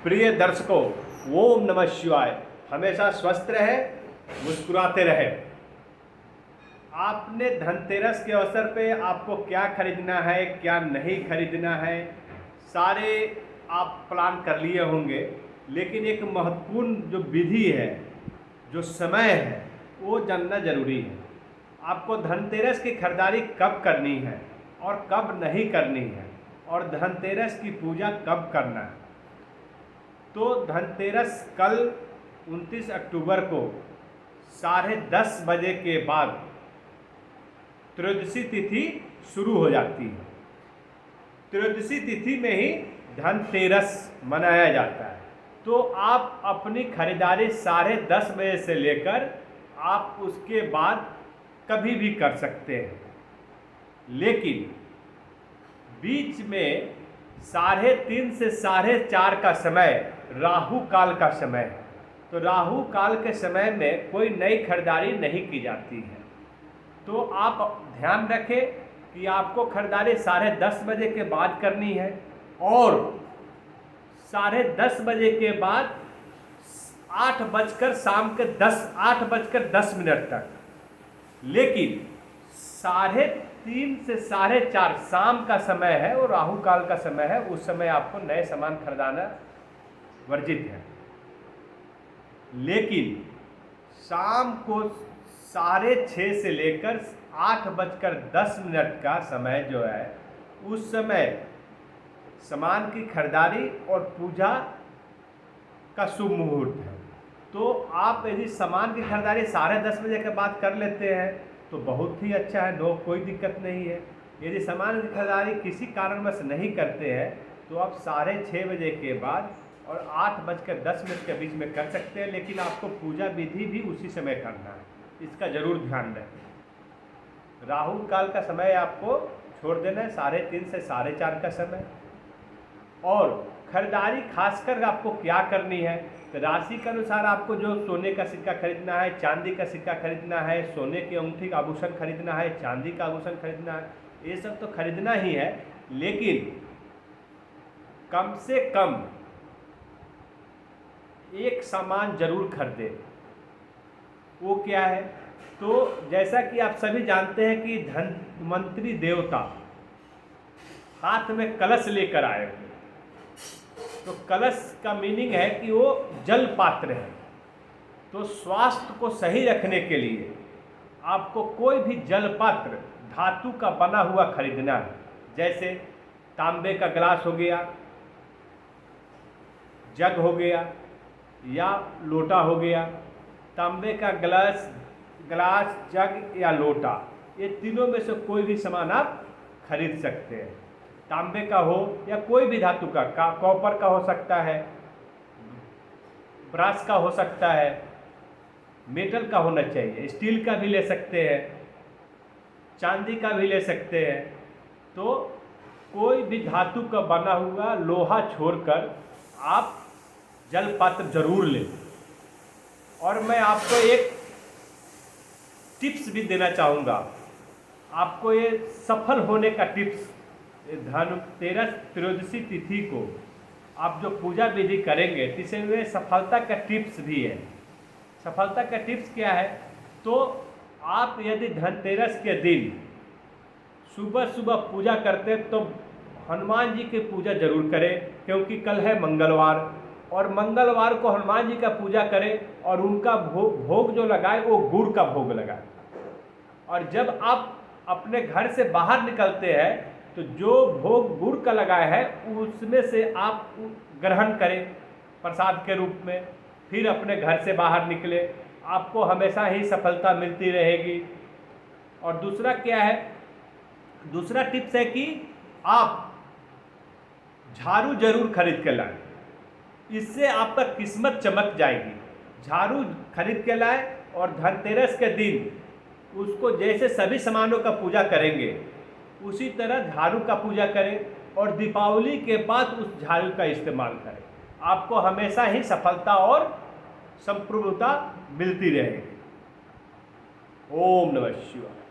प्रिय दर्शकों, ओम नमः शिवाय। हमेशा स्वस्थ रहे, मुस्कुराते रहे। आपने धनतेरस के अवसर पे आपको क्या खरीदना है, क्या नहीं खरीदना है, सारे आप प्लान कर लिए होंगे। लेकिन एक महत्वपूर्ण जो विधि है, जो समय है, वो जानना जरूरी है। आपको धनतेरस की खरीदारी कब करनी है और कब नहीं करनी है, और धनतेरस की पूजा कब करना है। तो धनतेरस कल 29 अक्टूबर को 10:30 बजे के बाद त्रयोदशी तिथि शुरू हो जाती है। त्रयोदशी तिथि में ही धनतेरस मनाया जाता है। तो आप अपनी खरीदारी 10:30 बजे से लेकर आप उसके बाद कभी भी कर सकते हैं। लेकिन बीच में 3:30 से 4:30 का समय राहु काल का समय है। तो राहु काल के समय में कोई नई खरीदारी नहीं की जाती है। तो आप ध्यान रखें कि आपको खरीदारी 10:30 बजे के बाद करनी है, और 10:30 बजे के बाद 8:10 तक। लेकिन 3:30 से 4:30 शाम का समय है, वो राहु काल का समय है। उस समय आपको नए सामान खरीदाना वर्जित है। लेकिन शाम को 6:30 से लेकर 8:10 का समय जो है, उस समय सामान की खरीदारी और पूजा का शुभ मुहूर्त है। तो आप यदि सामान की खरीदारी 10:30 बजे के बाद कर लेते हैं तो बहुत ही अच्छा है, कोई दिक्कत नहीं है। यदि सामान की खरीदारी किसी कारणवश नहीं करते हैं तो आप 6:30 बजे के बाद और 8:10 के बीच में कर सकते हैं। लेकिन आपको पूजा विधि भी उसी समय करना है, इसका जरूर ध्यान रखें। राहु काल का समय आपको छोड़ देना है, 3:30 से 4:30 का समय। और खरीदारी खासकर आपको क्या करनी है, तो राशि के अनुसार आपको जो सोने का सिक्का खरीदना है, चांदी का सिक्का खरीदना है, सोने की अंगूठी का आभूषण खरीदना है, चांदी का आभूषण खरीदना है, ये सब तो खरीदना ही है। लेकिन कम से कम एक सामान जरूर खरीदे। वो क्या है, तो जैसा कि आप सभी जानते हैं कि धनवंतरी देवता हाथ में कलश लेकर आए हुए। तो कलश का मीनिंग है कि वो जल पात्र है। तो स्वास्थ्य को सही रखने के लिए आपको कोई भी जल पात्र धातु का बना हुआ खरीदना है। जैसे तांबे का गिलास हो गया, जग हो गया या लोटा हो गया। तांबे का गिलास, जग या लोटा, ये तीनों में से कोई भी सामान आप खरीद सकते हैं। तांबे का हो या कोई भी धातु का, कॉपर का हो सकता है, ब्रास का हो सकता है, मेटल का होना चाहिए, स्टील का भी ले सकते हैं, चांदी का भी ले सकते हैं। तो कोई भी धातु का बना हुआ लोहा छोड़कर आप जल पात्र जरूर लें। और मैं आपको एक टिप्स भी देना चाहूँगा। आपको ये सफल होने का टिप्स, धनतेरस त्रयोदशी तिथि को आप जो पूजा विधि करेंगे, इसमें सफलता का टिप्स भी है। सफलता का टिप्स क्या है, तो आप यदि धनतेरस के दिन सुबह सुबह पूजा करते हैं तो हनुमान जी की पूजा जरूर करें, क्योंकि कल है मंगलवार। और मंगलवार को हनुमान जी का पूजा करें और उनका भोग जो लगाए वो गुड़ का भोग लगाए। और जब आप अपने घर से बाहर निकलते हैं तो जो भोग गुड़ का लगाया है उसमें से आप ग्रहण करें प्रसाद के रूप में, फिर अपने घर से बाहर निकले। आपको हमेशा ही सफलता मिलती रहेगी। और दूसरा क्या है, दूसरा टिप्स है कि आप झाड़ू जरूर खरीद के लाएं, इससे आपका किस्मत चमक जाएगी। झाड़ू खरीद के लाएं और धनतेरस के दिन उसको जैसे सभी सामानों का पूजा करेंगे उसी तरह झाड़ू का पूजा करें, और दीपावली के बाद उस झाड़ू का इस्तेमाल करें। आपको हमेशा ही सफलता और संपूर्णता मिलती रहेगी। ओम नमः शिवाय।